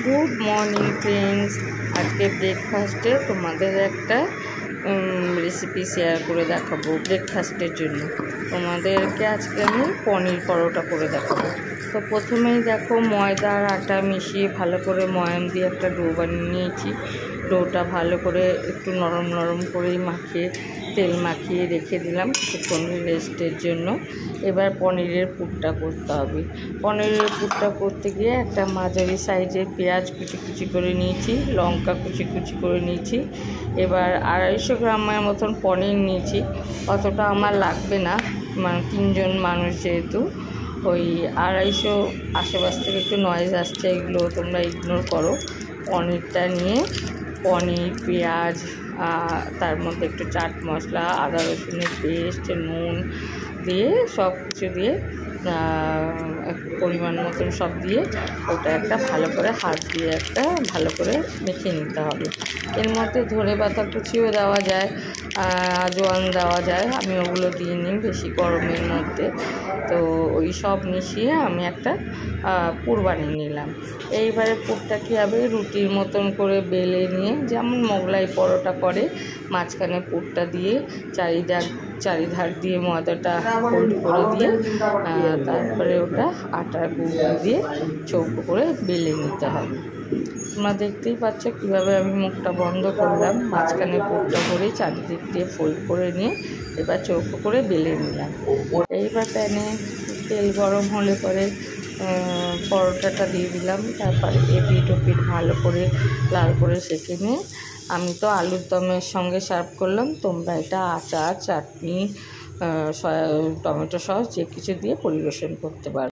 Good morning friends. আজকে ব্রেকফাস্টে তোমাদের একটা রেসিপি শেয়ার করে দেখাবো। ব্রেকফাস্টের জন্য তোমাদেরকে আজকে আমি পনির পরোটা করে দেখাবো। তো প্রথমেই দেখো, ময়দা আর আটা মিশিয়ে ভালো করে ময়াম দিয়ে একটা ডো বানিয়ে নিয়েছি। ডোটা ভালো করে একটু নরম নরম করেই মাখিয়ে তেল মাখিয়ে রেখে দিলাম কিছুক্ষণ রেস্টের জন্য। এবার পনিরের পুরটা করতে হবে। পনিরের পুরটা করতে গিয়ে একটা মাঝারি সাইজের পেঁয়াজ কুচি কুচি করে নিয়েছি, লঙ্কা কুচি কুচি করে নিয়েছি। এবার 250 গ্রামের মতন পনির নিয়েছি। অতটা আমার লাগবে না, মানে 3 জন মানুষ যেহেতু। ওই 250 আশেপাশ থেকে একটু নয়েজ আসছে, এগুলো তোমরা ইগনোর করো। পনিরটা নিয়ে পনির, পেঁয়াজ, তার মধ্যে একটু চাট মশলা, আদা রসুনের পেস্ট, নুন দিয়ে সব কিছু দিয়ে পরিমাণ মতন সব দিয়ে ওটা একটা ভালো করে হাত দিয়ে একটা ভালো করে মেখে নিতে হবে। এর মধ্যে ধনে পাতা কুচিও দেওয়া যায়, আজওয়ান দেওয়া যায়। আমি ওগুলো দিয়ে নিই বেশি গরমের মধ্যে। তো ওই সব মিশিয়ে আমি একটা পুর বানিয়ে নিলাম। এইবারে পুরটা কী হবে, রুটির মতন করে বেলে নিয়ে যেমন মোগলাই পরোটা করে, মাঝখানে পুরটা দিয়ে চারিধার দিয়ে ময়দাটা ফোল্ড করে দিয়ে তারপরে ওটা আটার গুঁড়ো দিয়ে চৌকো করে বেলে নিতে হবে। তোমরা দেখতেই পাচ্ছ কীভাবে আমি মুখটা বন্ধ করলাম, মাঝখানে পুরটা করে চারিদিক দিয়ে ফোল্ড করে নিয়ে এবার চৌকো করে বেলে নিলাম। এইবার প্যানে তেল গরম হলে পরে পরোটাটা দিয়ে দিলাম। তারপরে এপিঠ ওপিঠ ভালো করে লাল করে সেঁকে নিয়ে আমি তো আলুর দমের সঙ্গে সার্ভ করলাম। তোমরা এটা আচার, চাটনি, টমেটো সস যে কিছু দিয়ে পরিবেশন করতে পারো।